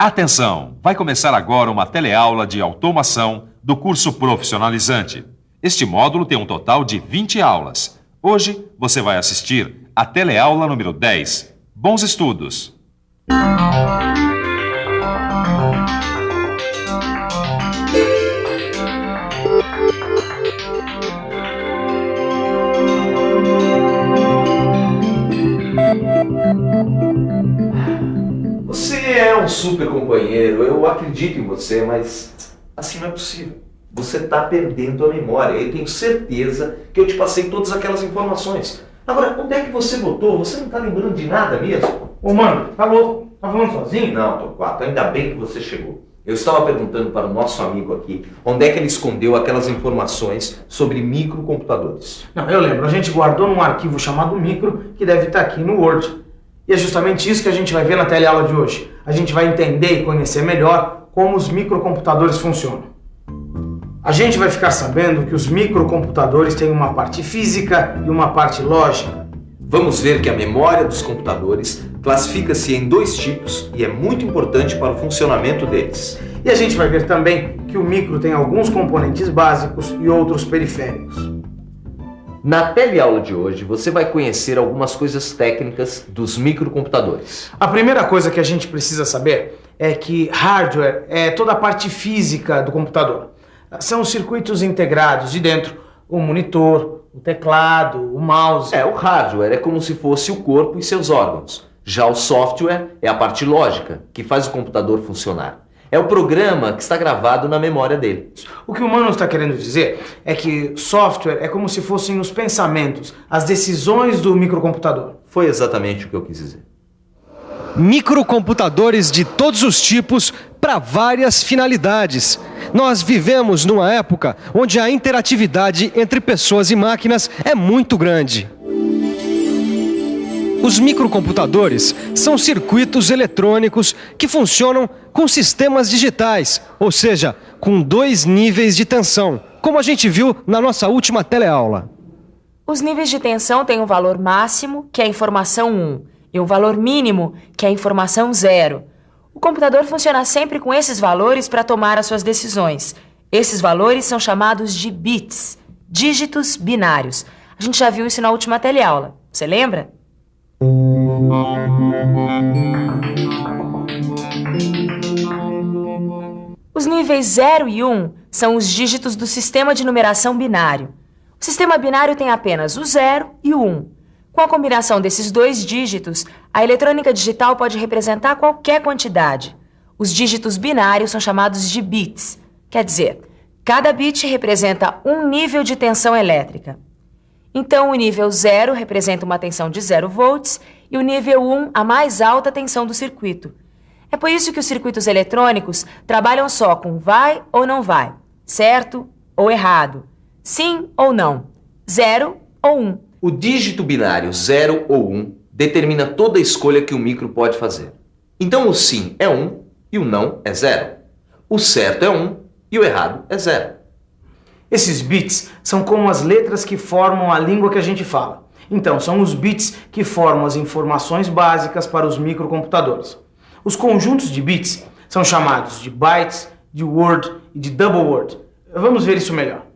Atenção! Vai começar agora uma teleaula de automação do curso profissionalizante. Este módulo tem um total de 20 aulas. Hoje você vai assistir a teleaula número 10. Bons estudos! Você é um super companheiro, eu acredito em você, mas assim não é possível. Você está perdendo a memória. Eu tenho certeza que eu te passei todas aquelas informações. Agora, onde é que você botou? Você não está lembrando de nada mesmo? Ô mano, tá louco? Tá falando sozinho? Não, Torquato, ainda bem que você chegou. Eu estava perguntando para o nosso amigo aqui onde é que ele escondeu aquelas informações sobre microcomputadores. Não, eu lembro. A gente guardou num arquivo chamado micro que deve estar aqui no Word. E é justamente isso que a gente vai ver na teleaula de hoje. A gente vai entender e conhecer melhor como os microcomputadores funcionam. A gente vai ficar sabendo que os microcomputadores têm uma parte física e uma parte lógica. Vamos ver que a memória dos computadores classifica-se em dois tipos e é muito importante para o funcionamento deles. E a gente vai ver também que o micro tem alguns componentes básicos e outros periféricos. Na teleaula de hoje, você vai conhecer algumas coisas técnicas dos microcomputadores. A primeira coisa que a gente precisa saber é que hardware é toda a parte física do computador. São os circuitos integrados de dentro, o monitor, o teclado, o mouse. O hardware é como se fosse o corpo e seus órgãos. Já o software é a parte lógica, que faz o computador funcionar. É o programa que está gravado na memória dele. O que o Mano está querendo dizer é que software é como se fossem os pensamentos, as decisões do microcomputador. Foi exatamente o que eu quis dizer. Microcomputadores de todos os tipos para várias finalidades. Nós vivemos numa época onde a interatividade entre pessoas e máquinas é muito grande. Os microcomputadores são circuitos eletrônicos que funcionam com sistemas digitais, ou seja, com 2 níveis de tensão, como a gente viu na nossa última teleaula. Os níveis de tensão têm um valor máximo, que é a informação 1, e um valor mínimo, que é a informação 0. O computador funciona sempre com esses valores para tomar as suas decisões. Esses valores são chamados de bits, dígitos binários. A gente já viu isso na última teleaula. Você lembra? Os níveis 0 e 1 são os dígitos do sistema de numeração binário. O sistema binário tem apenas o 0 e o 1. Com a combinação desses 2 dígitos, a eletrônica digital pode representar qualquer quantidade. Os dígitos binários são chamados de bits. Quer dizer, cada bit representa um nível de tensão elétrica. Então, o nível 0 representa uma tensão de 0 volts e o nível 1 a mais alta tensão do circuito. É por isso que os circuitos eletrônicos trabalham só com vai ou não vai, certo ou errado, sim ou não, 0 ou 1. O dígito binário 0 ou 1 determina toda a escolha que o micro pode fazer. Então o sim é 1 e o não é 0. O certo é 1 e o errado é 0. Esses bits são como as letras que formam a língua que a gente fala. Então, são os bits que formam as informações básicas para os microcomputadores. Os conjuntos de bits são chamados de bytes, de word e de double word. Vamos ver isso melhor.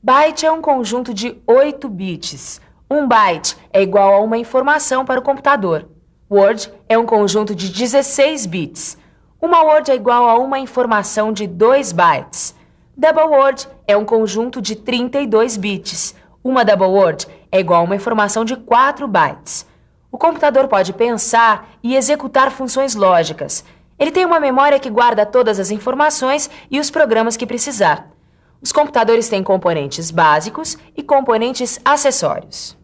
Byte é um conjunto de 8 bits. Um byte é igual a uma informação para o computador. Word é um conjunto de 16 bits. Uma word é igual a uma informação de 2 bytes. Double word é um conjunto de 32 bits. Uma double word é igual a uma informação de 4 bytes. O computador pode pensar e executar funções lógicas. Ele tem uma memória que guarda todas as informações e os programas que precisar. Os computadores têm componentes básicos e componentes acessórios.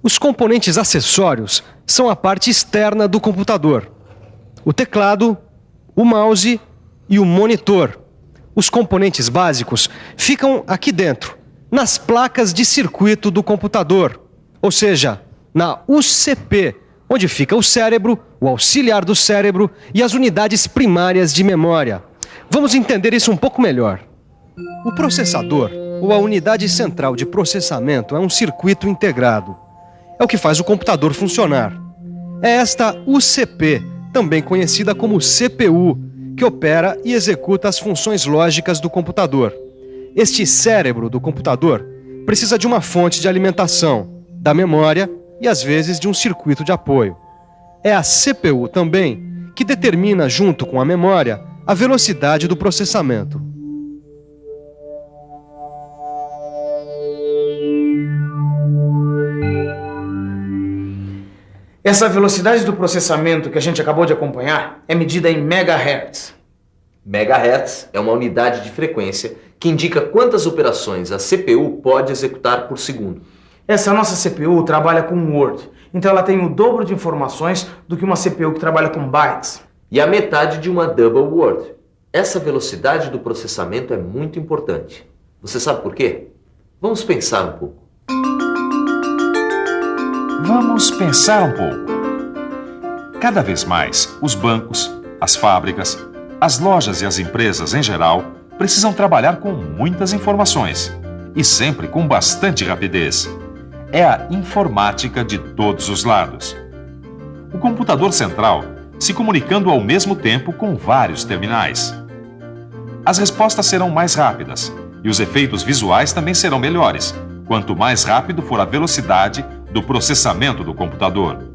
Os componentes acessórios são a parte externa do computador. O teclado, o mouse e o monitor. Os componentes básicos ficam aqui dentro, nas placas de circuito do computador, ou seja, na UCP, onde fica o cérebro, o auxiliar do cérebro e as unidades primárias de memória. Vamos entender isso um pouco melhor. O processador, ou a unidade central de processamento, é um circuito integrado. É o que faz o computador funcionar. É esta UCP, também conhecida como CPU, que opera e executa as funções lógicas do computador. Este cérebro do computador precisa de uma fonte de alimentação, da memória e, às vezes, de um circuito de apoio. É a CPU também que determina, junto com a memória, a velocidade do processamento. Essa velocidade do processamento que a gente acabou de acompanhar é medida em megahertz. Megahertz é uma unidade de frequência que indica quantas operações a CPU pode executar por segundo. Essa nossa CPU trabalha com Word, então ela tem o dobro de informações do que uma CPU que trabalha com bytes. E a metade de uma double word. Essa velocidade do processamento é muito importante. Você sabe por quê? Vamos pensar um pouco. Vamos pensar um pouco. Cada vez mais, os bancos, as fábricas, as lojas e as empresas em geral precisam trabalhar com muitas informações e sempre com bastante rapidez. É a informática de todos os lados. O computador central se comunicando ao mesmo tempo com vários terminais. As respostas serão mais rápidas e os efeitos visuais também serão melhores, quanto mais rápido for a velocidade do processamento do computador.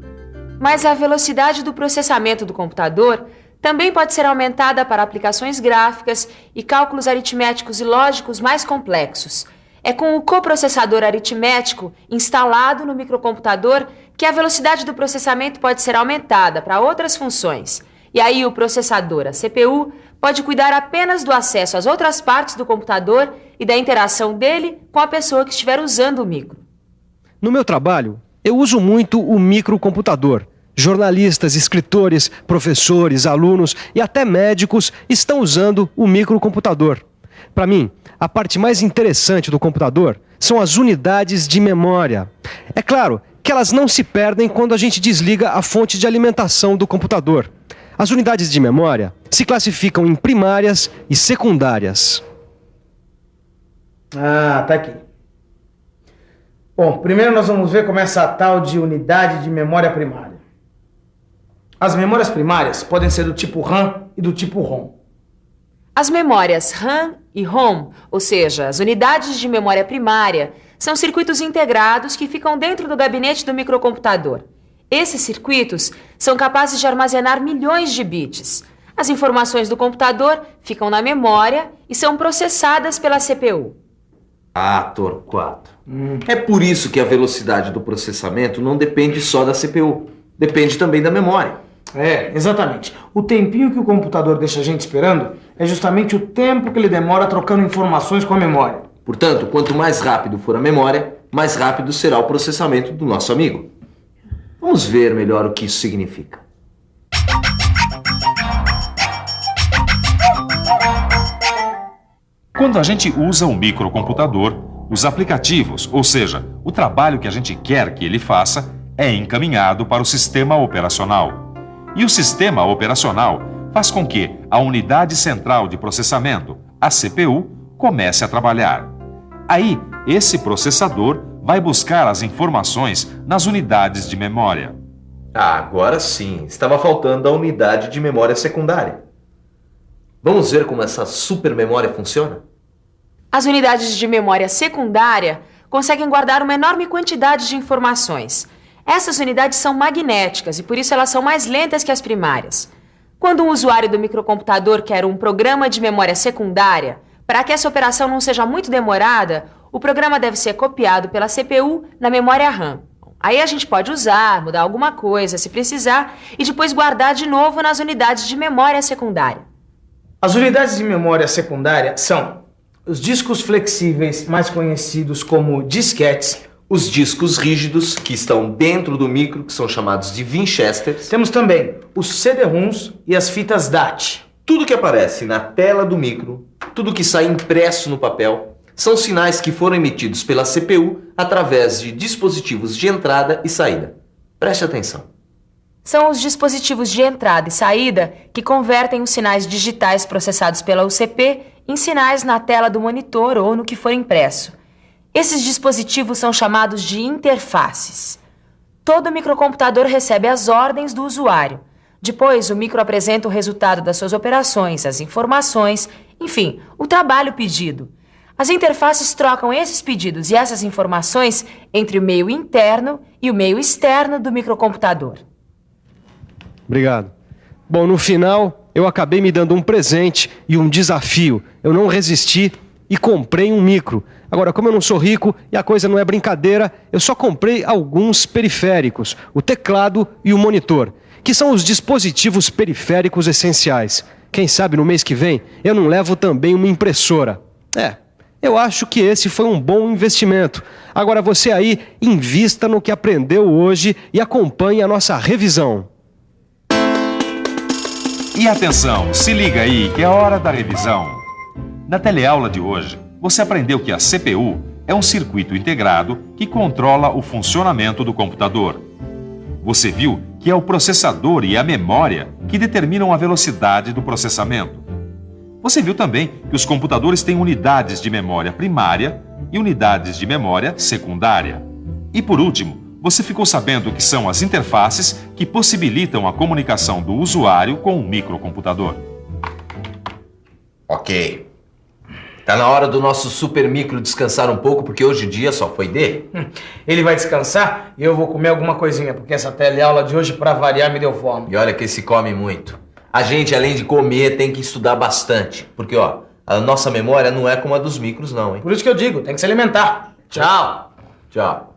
Mas a velocidade do processamento do computador também pode ser aumentada para aplicações gráficas e cálculos aritméticos e lógicos mais complexos. É com o coprocessador aritmético instalado no microcomputador que a velocidade do processamento pode ser aumentada para outras funções. E aí o processador, a CPU, pode cuidar apenas do acesso às outras partes do computador e da interação dele com a pessoa que estiver usando o micro. No meu trabalho, eu uso muito o microcomputador. Jornalistas, escritores, professores, alunos e até médicos estão usando o microcomputador. Para mim, a parte mais interessante do computador são as unidades de memória. É claro que elas não se perdem quando a gente desliga a fonte de alimentação do computador. As unidades de memória se classificam em primárias e secundárias. Ah, tá aqui. Bom, primeiro nós vamos ver como é essa tal de unidade de memória primária. As memórias primárias podem ser do tipo RAM e do tipo ROM. As memórias RAM e ROM, ou seja, as unidades de memória primária, são circuitos integrados que ficam dentro do gabinete do microcomputador. Esses circuitos são capazes de armazenar milhões de bits. As informações do computador ficam na memória e são processadas pela CPU. Ah, Torquato. É por isso que a velocidade do processamento não depende só da CPU. Depende também da memória. É, exatamente. O tempinho que o computador deixa a gente esperando é justamente o tempo que ele demora trocando informações com a memória. Portanto, quanto mais rápido for a memória, mais rápido será o processamento do nosso amigo. Vamos ver melhor o que isso significa. Quando a gente usa um microcomputador, os aplicativos, ou seja, o trabalho que a gente quer que ele faça, é encaminhado para o sistema operacional. E o sistema operacional faz com que a unidade central de processamento, a CPU, comece a trabalhar. Aí, esse processador vai buscar as informações nas unidades de memória. Ah, agora sim. Estava faltando a unidade de memória secundária. Vamos ver como essa supermemória funciona? As unidades de memória secundária conseguem guardar uma enorme quantidade de informações. Essas unidades são magnéticas e por isso elas são mais lentas que as primárias. Quando um usuário do microcomputador quer um programa de memória secundária, para que essa operação não seja muito demorada, o programa deve ser copiado pela CPU na memória RAM. Aí a gente pode usar, mudar alguma coisa se precisar e depois guardar de novo nas unidades de memória secundária. As unidades de memória secundária são os discos flexíveis, mais conhecidos como disquetes, os discos rígidos, que estão dentro do micro, que são chamados de Winchesters. Temos também os CD-ROMs e as fitas DAT. Tudo que aparece na tela do micro, tudo que sai impresso no papel, são sinais que foram emitidos pela CPU através de dispositivos de entrada e saída. Preste atenção. São os dispositivos de entrada e saída que convertem os sinais digitais processados pela UCP em sinais na tela do monitor ou no que for impresso. Esses dispositivos são chamados de interfaces. Todo microcomputador recebe as ordens do usuário. Depois, o micro apresenta o resultado das suas operações, as informações, enfim, o trabalho pedido. As interfaces trocam esses pedidos e essas informações entre o meio interno e o meio externo do microcomputador. Obrigado. Bom, no final, eu acabei me dando um presente e um desafio. Eu não resisti e comprei um micro. Agora, como eu não sou rico e a coisa não é brincadeira, eu só comprei alguns periféricos, o teclado e o monitor, que são os dispositivos periféricos essenciais. Quem sabe no mês que vem eu não levo também uma impressora. Eu acho que esse foi um bom investimento. Agora você aí, invista no que aprendeu hoje e acompanhe a nossa revisão. E atenção, se liga aí que é hora da revisão. Na teleaula de hoje, você aprendeu que a CPU é um circuito integrado que controla o funcionamento do computador. Você viu que é o processador e a memória que determinam a velocidade do processamento. Você viu também que os computadores têm unidades de memória primária e unidades de memória secundária. E por último, você ficou sabendo que são as interfaces que possibilitam a comunicação do usuário com o microcomputador. Ok. Tá na hora do nosso super micro descansar um pouco, porque hoje o dia só foi dele. Ele vai descansar e eu vou comer alguma coisinha, porque essa teleaula de hoje, pra variar, me deu fome. E olha que se come muito. A gente, além de comer, tem que estudar bastante. Porque, ó, a nossa memória não é como a dos micros, não, hein? Por isso que eu digo, tem que se alimentar. Tchau. Tchau.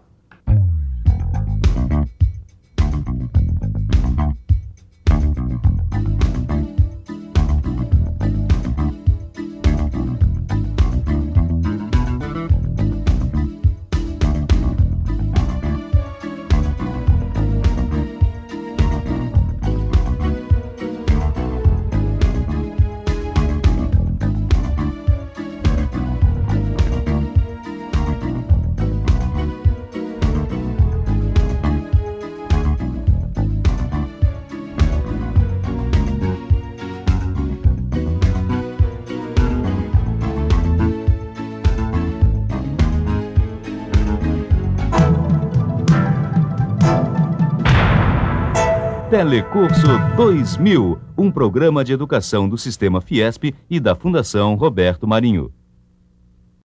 Telecurso 2000, um programa de educação do Sistema Fiesp e da Fundação Roberto Marinho.